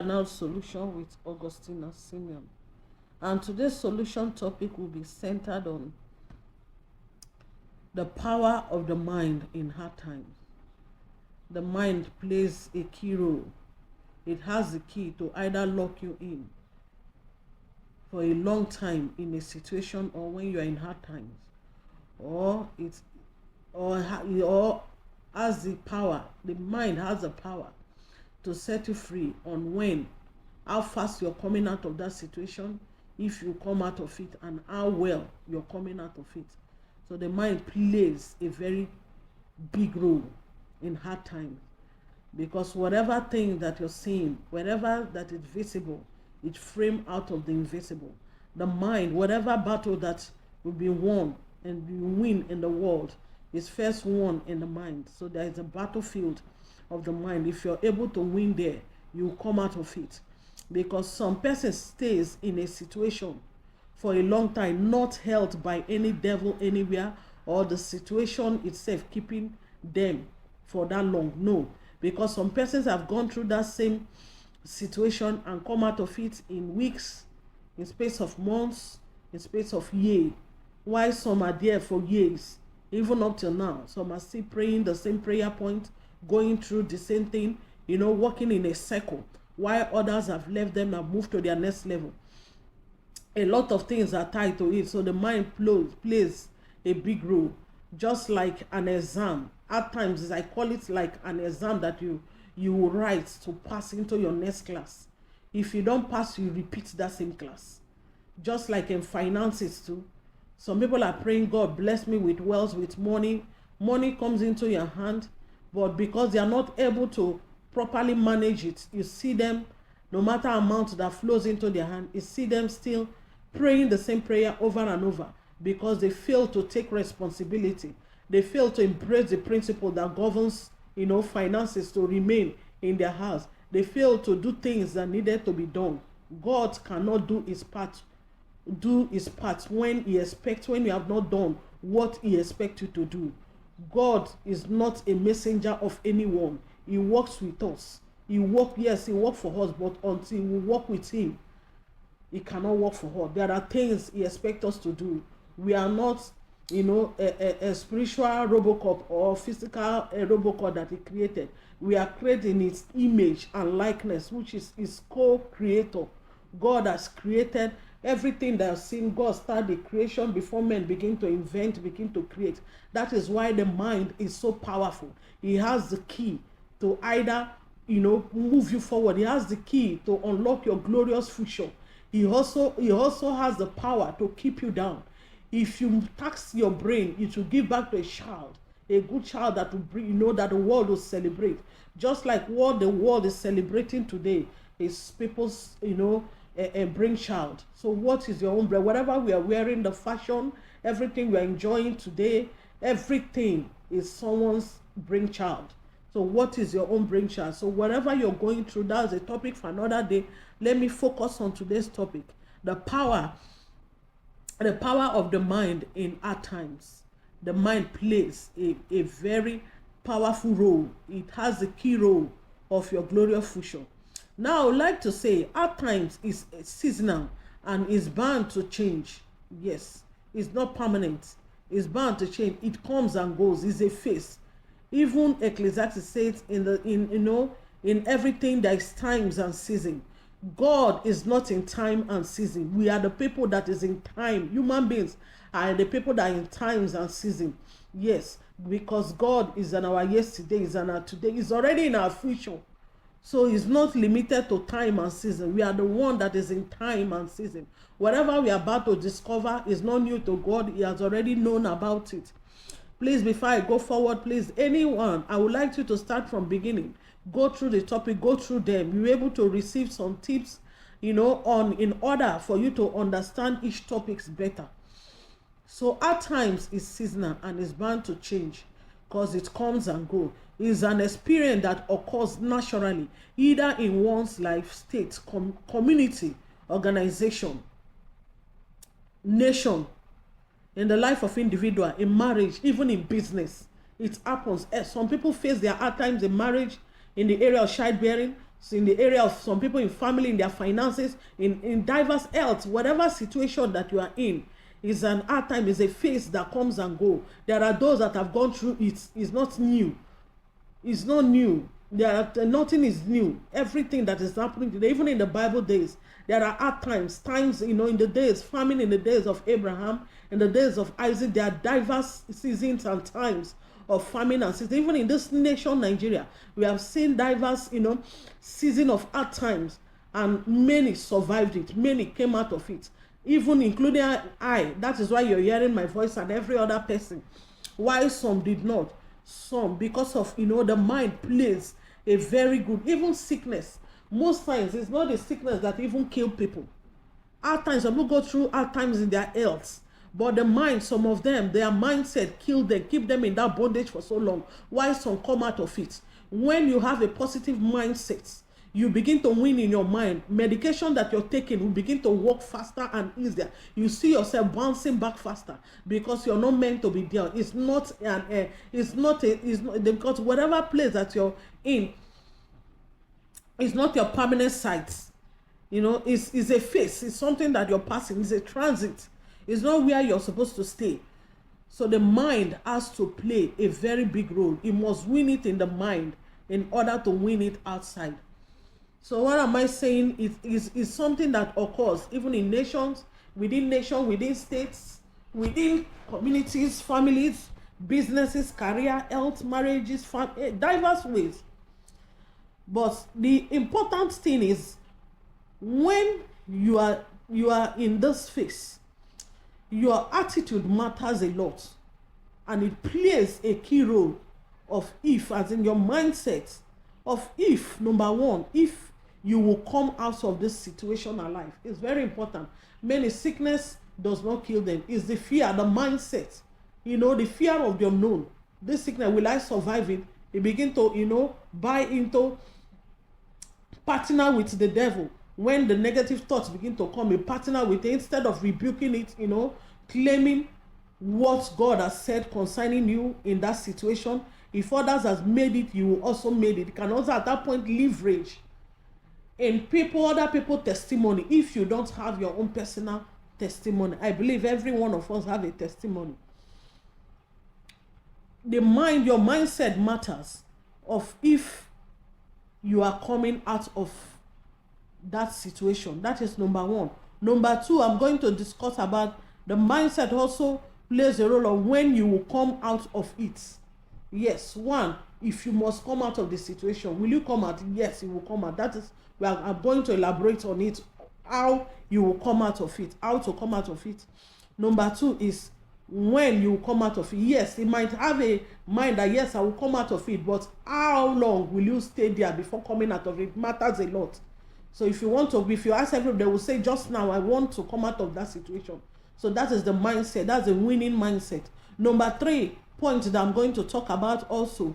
Now solution with Augustina Simeon. And today's solution topic will be centered on the power of the mind in hard times. The mind plays a key role. It has the key to either lock you in for a long time in a situation, or when you are in hard times, or it's or has the power. The mind has the power to set you free on when, how fast you're coming out of that situation, if you come out of it, and how well you're coming out of it. So the mind plays a very big role in hard times, because whatever thing that you're seeing, whatever that is visible, it framed out of the invisible. The mind, whatever battle that will be won and you win in the world, is first won in the mind. So there is a battlefield of the mind. If you're able to win there, you come out of it. Because some person stays in a situation for a long time, not held by any devil anywhere, or the situation itself keeping them for that long. No, because some persons have gone through that same situation and come out of it in weeks, in space of months, in space of years, while some are there for years, even up till now. Some are still praying the same prayer point, going through the same thing, working in a circle, while others have left them and moved to their next level. A lot of things are tied to it. So the mind plays a big role, just like an exam. At times, I call it like an exam that you will write to pass into your next class. If you don't pass, you repeat that same class. Just like in finances too. Some people are praying, God bless me with wealth, with money. Money comes into your hand, but because they are not able to properly manage it, you see them, no matter amount that flows into their hand, you see them still praying the same prayer over and over, because they fail to take responsibility. They fail to embrace the principle that governs, finances to remain in their house. They fail to do things that needed to be done. God cannot do his part when you have not done what he expects you to do. God is not a messenger of anyone. He works with us. He works for us, but until we work with him, he cannot work for us. There are things he expects us to do. We are not a spiritual Robocop or physical Robocop that he created. We are created in his image and likeness, which is his co-creator. God has created everything that I've seen. God started the creation before men begin to invent, begin to create. That is why the mind is so powerful. He has the key to either move you forward. He has the key to unlock your glorious future. He also has the power to keep you down. If you tax your brain, it will give back to a child, a good child that will bring, that the world will celebrate. Just like what the world is celebrating today is people's, bring child. So what is your own brand? Whatever we are wearing, the fashion, everything we are enjoying today, everything is someone's bring child. So what is your own bring child? So whatever you're going through, that's a topic for another day. Let me focus on today's topic. The power of the mind in hard times. The mind plays a very powerful role. It has the key role of your glorious future. Now, I would like to say, hard times is seasonal and is bound to change. Yes, it's not permanent. It's bound to change. It comes and goes. It's a phase. Even Ecclesiastes says in everything there is times and season. God is not in time and season. We are the people that is in time. Human beings are the people that are in times and season. Yes, because God is in our yesterday, is in our today, is already in our future. So it's not limited to time and season. We are the one that is in time and season. Whatever we are about to discover is not new to God. He has already known about it. Please, before I go forward, please, anyone, I would like you to start from beginning. Go through the topic, go through them. You're able to receive some tips, in order for you to understand each topic better. So at times it's seasonal and it's bound to change because it comes and goes. It's an experience that occurs naturally, either in one's life state, community, organization, nation, in the life of individual, in marriage, even in business. It happens. Some people face their hard times in marriage, in the area of childbearing. So in the area of some people in family, in their finances, in diverse health, whatever situation that you are in, is an hard time, is a phase that comes and go. There are those that have gone through it. It's not new. It's not new. Nothing is new. Everything that is happening today, even in the Bible days, there are hard times, in the days, famine in the days of Abraham, in the days of Isaac, there are diverse seasons and times of famine and seasons. Even in this nation, Nigeria, we have seen diverse, season of hard times, and many survived it. Many came out of it, even including I. That is why you're hearing my voice and every other person. Why some did not? Some, because of, the mind plays a very good, even sickness. Most times, it's not the sickness that even kill people. Hard times, some people go through hard times in their health. But the mind, some of them, their mindset kill them, keep them in that bondage for so long. Why some come out of it? When you have a positive mindset, you begin to win in your mind. Medication that you're taking will begin to work faster and easier. You see yourself bouncing back faster because you're not meant to be there. It's not because whatever place that you're in, it's not your permanent site. It's a phase. It's something that you're passing. It's a transit. It's not where you're supposed to stay. So the mind has to play a very big role. You must win it in the mind in order to win it outside. So what am I saying? It is something that occurs even in nations, within states, within communities, families, businesses, career, health, marriages, diverse ways. But the important thing is, when you are in this phase, your attitude matters a lot, and it plays a key role of if, as in your mindset of if, number one, if you will come out of this situation alive. It's very important. Many sickness does not kill them. It's the fear, the mindset, the fear of the unknown. This sickness, will I survive it? You begin to, buy into, partner with the devil. When the negative thoughts begin to come, you partner with it instead of rebuking it, claiming what God has said concerning you in that situation. If others has made it, you will also made it. You can also at that point leverage in other people's testimony. If you don't have your own personal testimony, I believe every one of us have a testimony. Your mindset matters of if you are coming out of that situation. That is number one. Number two, I'm going to discuss about the mindset also plays a role of when you will come out of it. Yes, one, if you must come out of the situation, will you come out? Yes, you will come out. That is, I'm going to elaborate on it, how you will come out of it, how to come out of it. Number two is when you come out of it. Yes, it might have a mind that yes, I will come out of it, but how long will you stay there before coming out of it? It matters a lot. So if you ask everybody, they will say just now, I want to come out of that situation. So that is the mindset. That's a winning mindset. Number three point that I'm going to talk about also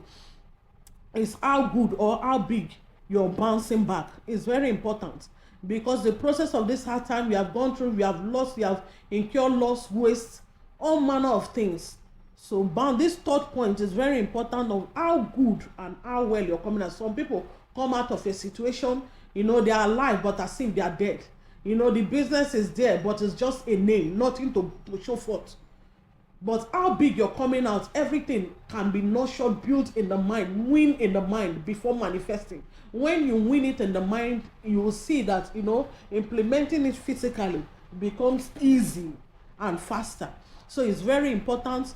is how good or how big you're bouncing back. It's very important, because the process of this hard time we have gone through, we have incurred loss, waste, all manner of things. So this third point is very important of how good and how well you're coming out. Some people come out of a situation, they are alive, but as if they are dead. The business is there, but it's just a name, nothing to show forth. But how big you're coming out, everything can be nurtured, built in the mind, win in the mind before manifesting. When you win it in the mind, you will see that, implementing it physically becomes easy and faster. So it's very important,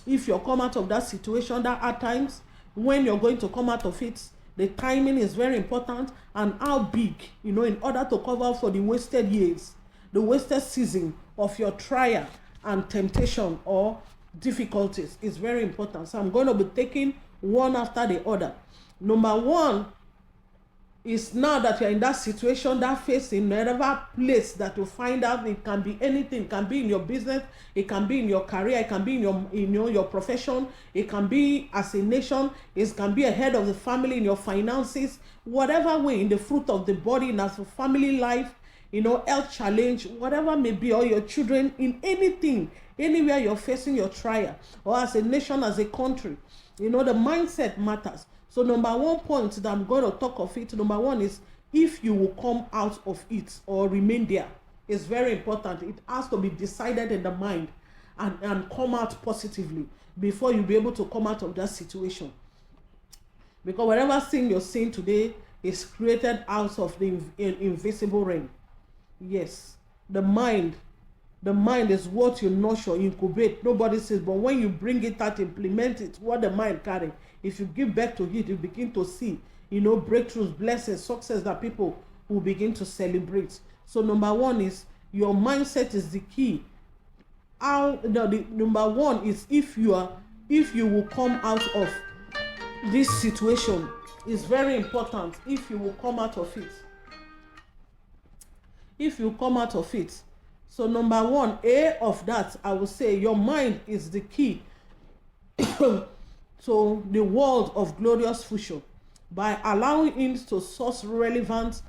if you come out of that situation, that at times, when you're going to come out of it, the timing is very important, and how big, in order to cover for the wasted years, the wasted season of your trial and temptation or difficulties is very important. So I'm going to be taking one after the other. Number one is, now that you're in that situation, that phase, in whatever place that you find out, it can be anything. It can be in your business, it can be in your career, it can be in your profession, it can be as a nation, it can be a head of the family, in your finances, whatever way, in the fruit of the body, in as a family life, health challenge, whatever may be, or your children, in anything, anywhere you're facing your trial, or as a nation, as a country, the mindset matters. So number one point that I'm going to talk of it, number one is if you will come out of it or remain there. It's very important. It has to be decided in the mind and come out positively before you be able to come out of that situation. Because whatever sin you're seeing today is created out of the invisible realm. Yes, the mind is what you nurture, incubate. Nobody says, but when you bring it out, implement it, what the mind carry. If you give back to it, you begin to see, breakthroughs, blessings, success that people will begin to celebrate. So number one is your mindset is the key. The number one is if you will come out of this situation. Is very important. If you will come out of it. If you come out of it. So number one, A of that, I will say your mind is the key to the world of glorious future by allowing it to source relevant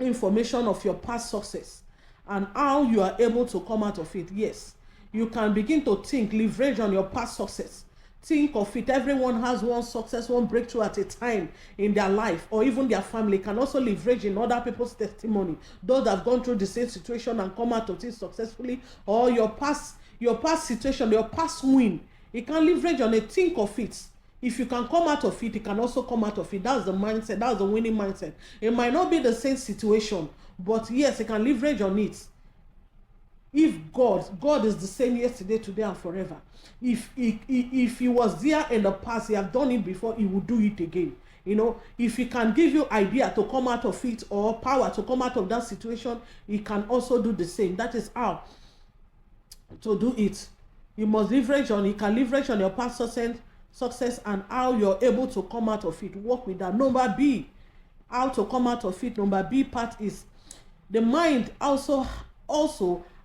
information of your past success and how you are able to come out of it. Yes, you can begin to think, leverage on your past success. Think of it. Everyone has one success, one breakthrough at a time in their life, or even their family can also leverage in other people's testimony. Those that have gone through the same situation and come out of it successfully, or your past situation, your past win. You can leverage on it. Think of it. If you can come out of it, you can also come out of it. That's the mindset. That's the winning mindset. It might not be the same situation, but yes, you can leverage on it. If God is the same yesterday, today, and forever. If he was there in the past, he have done it before, he will do it again. If he can give you idea to come out of it or power to come out of that situation, he can also do the same. That is how to do it. You must leverage on. You can leverage on your past success and how you're able to come out of it. Work with that. Number B, how to come out of it. Number B part is the mind also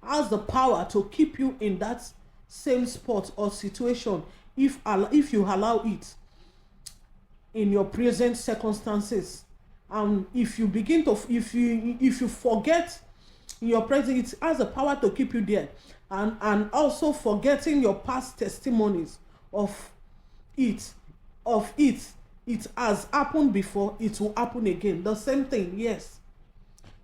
has the power to keep you in that same spot or situation if you allow it in your present circumstances. And if you begin to if you forget your present, it has the power to keep you there. And also forgetting your past testimonies of it has happened before, it will happen again. The same thing. Yes,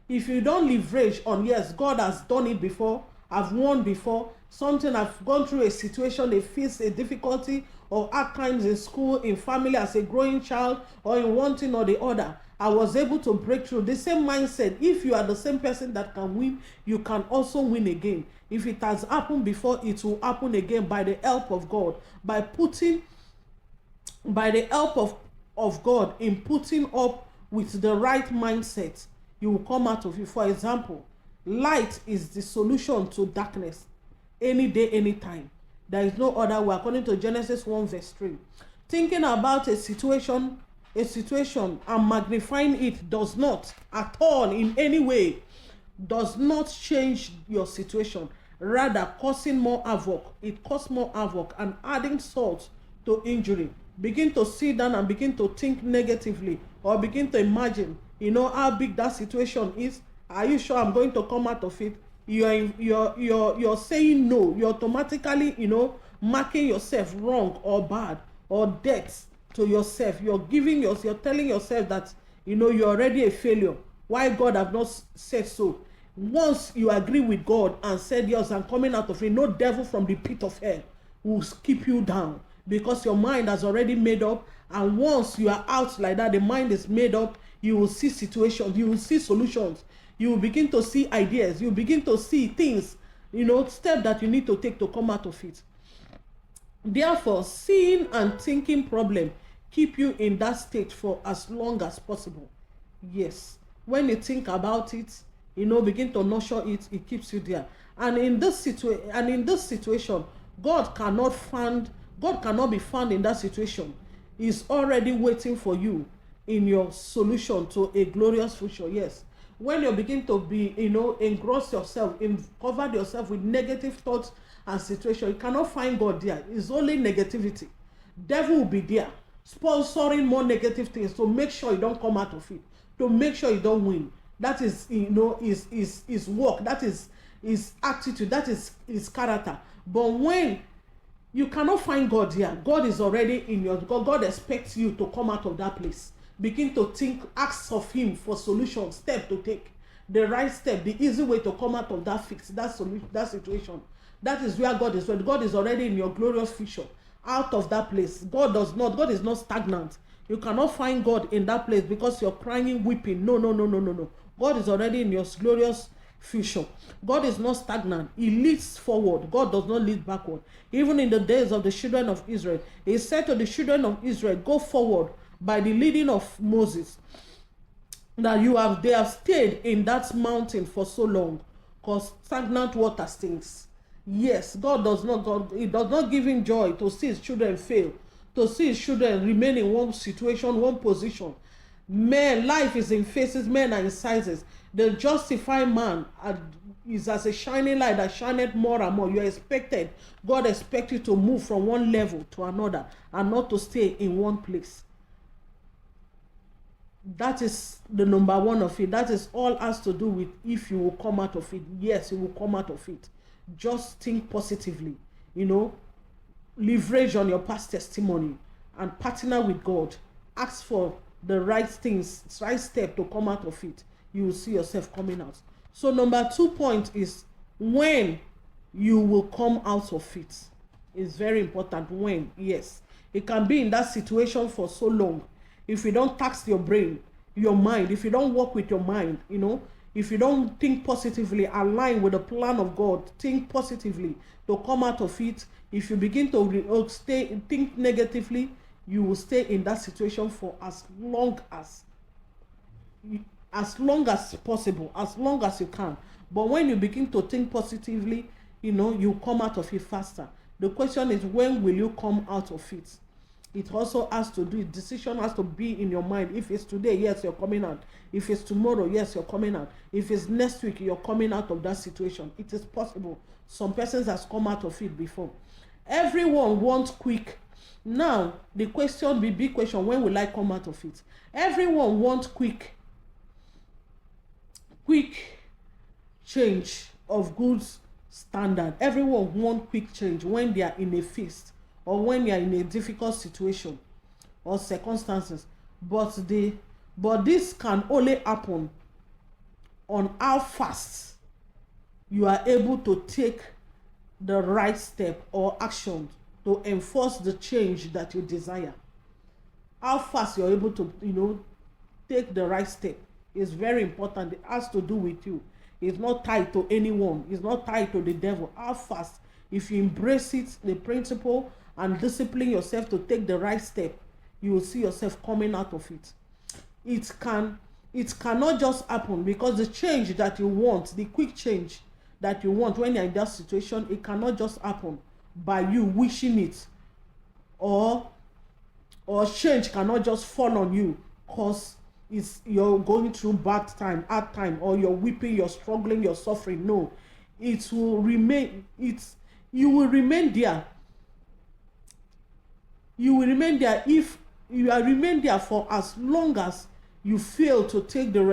if you don't leverage on, yes, God has done it before, I've won before, something, I've gone through a situation, they face a difficulty, or at times in school, in family, as a growing child, or in one thing or the other, I was able to break through. The same mindset. If you are the same person that can win, you can also win again. If it has happened before, it will happen again by the help of God. By the help of God in putting up with the right mindset, you will come out of it. For example, light is the solution to darkness. Any day, anytime. There is no other way, according to Genesis 1 verse 3. Thinking about a situation and magnifying it does not at all in any way does not change your situation, rather causing more havoc. It causes more havoc and adding salt to injury. Begin to sit down and begin to think negatively, or begin to imagine how big that situation is. Are you sure I'm going to come out of it? You're saying no. You're automatically marking yourself wrong or bad or death to yourself. You're telling yourself that you're already a failure. Why God have not said so? Once you agree with God and said yes, I'm coming out of it, no devil from the pit of hell will keep you down, because your mind has already made up. And once you are out like that, the mind is made up, you will see situations, you will see solutions, you will begin to see ideas, you will begin to see things, steps that you need to take to come out of it. Therefore, seeing and thinking problem keep you in that state for as long as possible. Yes, when you think about it, begin to nurture it, it keeps you there. And in this situation, God cannot be found in that situation. He's already waiting for you in your solution to a glorious future. Yes, when you begin to be engross yourself, cover yourself with negative thoughts and situation, you cannot find God there. It's only negativity. Devil will be there sponsoring more negative things to make sure you don't come out of it, to make sure you don't win. That is his work, that is his attitude, that is his character. But when You cannot find God here. God is already in your God expects you to come out of that place. Begin to think, ask of him for solution, step to take. The right step, the easy way to come out of that fix, that solution, that situation. That is where God is. When God is already in your glorious future, out of that place. God is not stagnant. You cannot find God in that place because you're crying, weeping. No, no, no, no, no, no. God is already in your glorious future. God is not stagnant. He leads forward. God does not lead backward. Even in the days of the children of Israel, he said to the children of Israel, go forward by the leading of Moses. That they have stayed in that mountain for so long, because stagnant water stinks. Yes, God does not give him joy to see his children fail, to see his children remain in one situation, one position. Life is in phases, men are in sizes. The justified man is as a shining light that shineth more and more. God expects you to move from one level to another and not to stay in one place. That is the number one of it. That is all has to do with if you will come out of it. Yes, you will come out of it. Just think positively, leverage on your past testimony and partner with God. Ask for the right things, right step to come out of it. You will see yourself coming out. So number 2 point is when you will come out of it. It's very important. When, yes, it can be in that situation for so long. If you don't tax your brain, your mind, if you don't work with your mind, if you don't think positively, align with the plan of God, think positively to come out of it. If you begin to think negatively, you will stay in that situation for as long as possible, as long as you can. But when you begin to think positively, you come out of it faster. The question is, when will you come out of it? It also has to do, decision has to be in your mind. If it's today, yes, you're coming out. If it's tomorrow, yes, you're coming out. If it's next week, you're coming out of that situation. It is possible. Some persons has come out of it before. Everyone wants quick. Now, the question, the big question, when will I come out of it? Everyone wants quick change of goods standard. Everyone wants quick change when they are in a feast, or when you are in a difficult situation or circumstances. But this can only happen on how fast you are able to take the right step or action to enforce the change that you desire. How fast you're able to take the right step is very important. It has to do with you. It's not tied to anyone. It's not tied to the devil. How fast, if you embrace it, the principle, and discipline yourself to take the right step, you will see yourself coming out of it. It cannot just happen, because the change that you want, the quick change that you want when you're in that situation, it cannot just happen by you wishing it, or change cannot just fall on you because you're going through hard time, or you're weeping, you're struggling, you're suffering. No, it will remain. You will remain there. You will remain there if you are remain there for as long as you fail to take the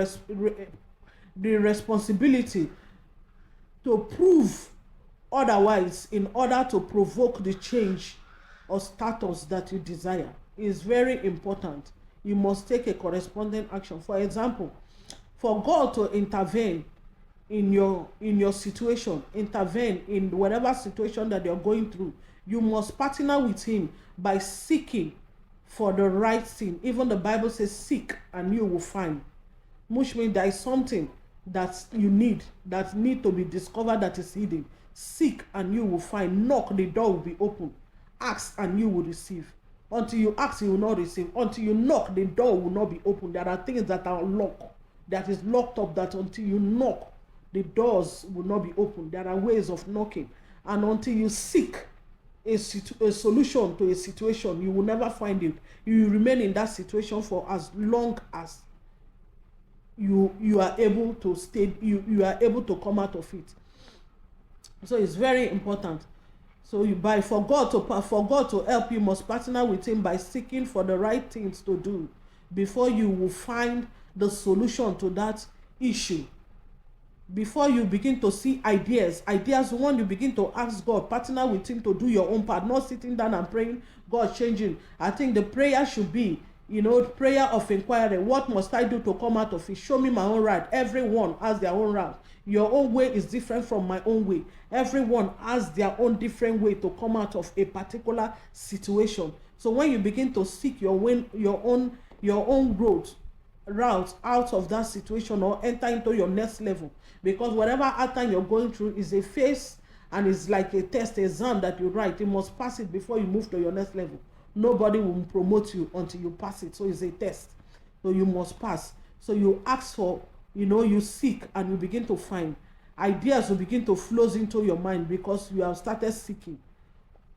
responsibility to prove otherwise, in order to provoke the change or status that you desire. Is very important. You must take a corresponding action. For example, for God to intervene in your situation, intervene in whatever situation that you're going through, you must partner with him by seeking for the right thing. Even the Bible says, seek and you will find. Which means there is something that you need to be discovered, that is hidden. Seek and you will find. Knock, the door will be open. Ask and you will receive. Until you ask, you will not receive. Until you knock, the door will not be open. There are things that are locked, that is locked up, that until you knock, the doors will not be open. There are ways of knocking. And until you seek a solution to a situation, you will never find it. You will remain in that situation for as long as you are able to stay, you are able to come out of it. So it's very important. So for God to help you, must partner with him by seeking for the right things to do before you will find the solution to that issue. before you begin to see ideas, when you begin to ask God, partner with him to do your own part, not sitting down and praying, God changing. I think the prayer should be, prayer of inquiry. What must I do to come out of it? Show me my own right. Everyone has their own route. Your own way is different from my own way. Everyone has their own different way to come out of a particular situation. So when you begin to seek your own route out of that situation, or enter into your next level, because whatever hard time you're going through is a phase, and it's like a test exam that you write. You must pass it before you move to your next level. Nobody will promote you until you pass it. So it's a test, so you must pass. So you ask for, you seek, and you begin to find ideas will begin to flow into your mind, because you have started seeking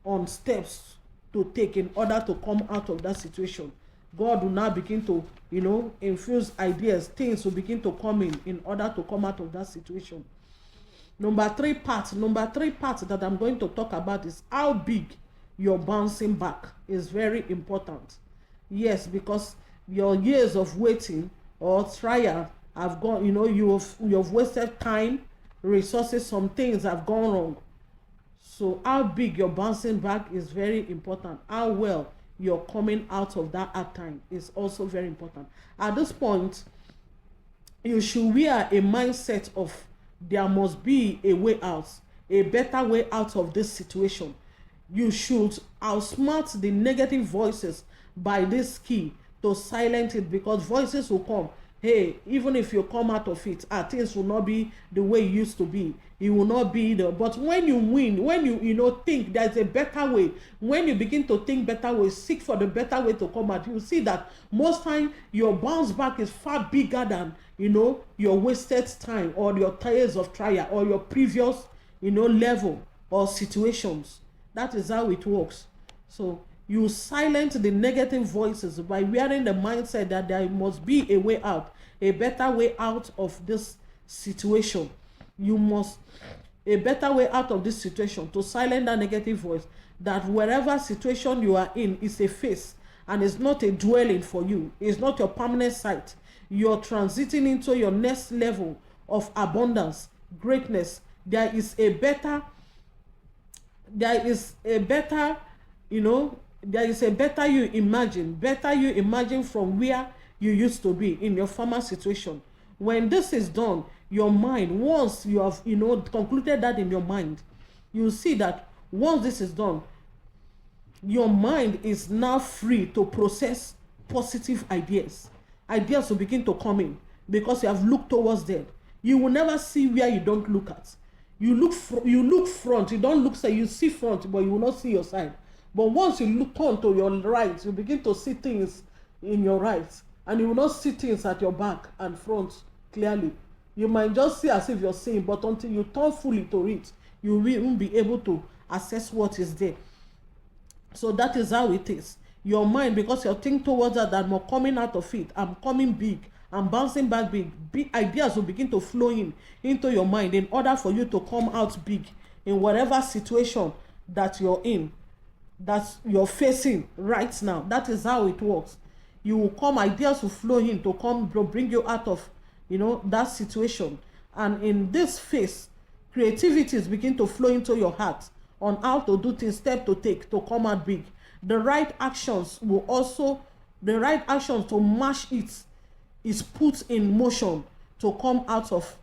on steps to take in order to come out of that situation. God will now begin to, infuse ideas. Things will begin to come in order to come out of that situation. Number three part that I'm going to talk about is how big your bouncing back is very important. Yes, because your years of waiting or trial have gone, you've wasted time, resources, some things have gone wrong. So how big your bouncing back is very important. How well you're coming out of that hard time is also very important. At this point, you should wear a mindset of there must be a way out, a better way out of this situation. You should outsmart the negative voices by this key to silence it, because voices will come. Hey, even if you come out of it, things will not be the way it used to be. It will not be but when you win, when you think there's a better way, when you begin to think better ways, seek for the better way to come out, you see that most time your bounce back is far bigger than your wasted time, or your years of trial, or your previous level or situations. That is how it works. So you silence the negative voices by wearing the mindset that there must be a way out, a better way out of this situation. You must a better way out of this situation, to silence that negative voice, that wherever situation you are in is a phase and it's not a dwelling for you. It's not your permanent site. You're transiting into your next level of abundance, greatness. There is a better you imagine from where you used to be in your former situation. When this is done, your mind, once you have concluded that in your mind, you see that once this is done, your mind is now free to process positive ideas. Ideas will begin to come in because you have looked towards them. You will never see where you don't look at. You look front, you don't look side. You see front, but you will not see your side. But once you look on to your right, you begin to see things in your right, and you will not see things at your back and front clearly. You might just see as if you're seeing, but until you turn fully to it, you won't be able to assess what is there. So that is how it is. Your mind, because you're thinking towards that I'm coming out of it, I'm coming big, I'm bouncing back big. Big ideas will begin to flow into your mind in order for you to come out big in whatever situation that you're in, that you're facing right now. That is how it works. You will come, ideas will flow in to bring you out of that situation. And in this phase, creativities begin to flow into your heart on how to do things, step to take to come out big. The right actions to match it is put in motion to come out of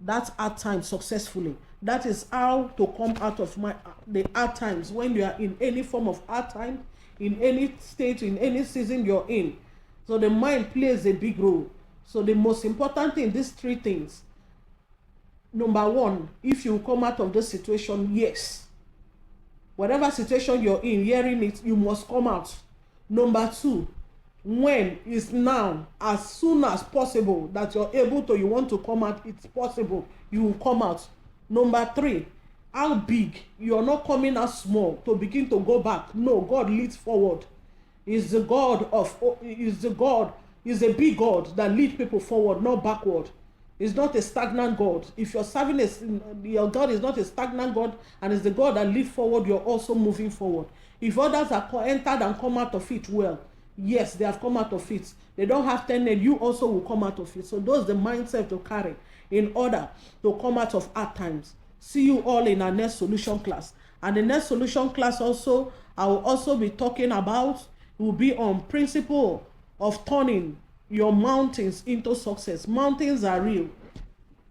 that hard time successfully. That is how to come out of the hard times. When you are in any form of hard time, in any state, in any season you're in. So the mind plays a big role. So the most important thing, these three things. Number one, if you come out of the situation, yes, whatever situation you're in, hearing it, you must come out. Number two, when is now, as soon as possible that you're able to, you want to come out, it's possible, you will come out. Number three, how big? You're not coming out small to begin to go back. No, God leads forward. He's a big God that leads people forward, not backward. He's not a stagnant God. If you're serving your God is not a stagnant God, and is the God that leads forward, you're also moving forward. If others are entered and come out of it well, Yes, they have come out of it. They don't have 10 nails, you also will come out of it. So those the mindset to carry in order to come out of hard times. See you all in our next solution class. And the next solution class also, I will also be talking about, will be on principle of turning your mountains into success. Mountains are real,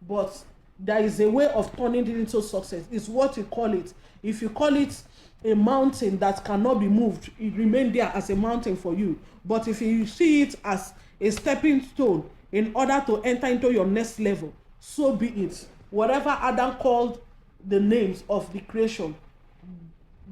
but there is a way of turning it into success. It's what you call it. If you call it a mountain that cannot be moved, it remains there as a mountain for you. But if you see it as a stepping stone in order to enter into your next level, so be it. Whatever Adam called the names of the creation,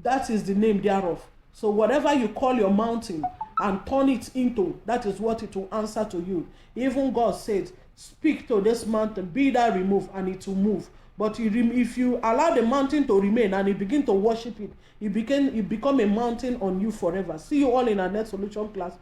that is the name thereof. So whatever you call your mountain and turn it into, that is what it will answer to you. Even God said, speak to this mountain, be thou removed, and it will move. But if you allow the mountain to remain and you begin to worship it, it become a mountain on you forever. See you all in our next solution class,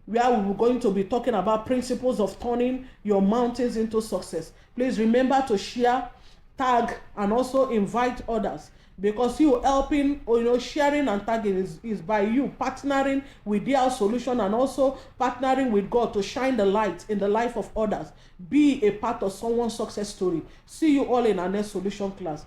where we're going to be talking about principles of turning your mountains into success. Please remember to share, tag, and also invite others, because you helping, or sharing and tagging is by you partnering with their solution and also partnering with God to shine the light in the life of others. Be a part of someone's success story. See you all in our next solution class.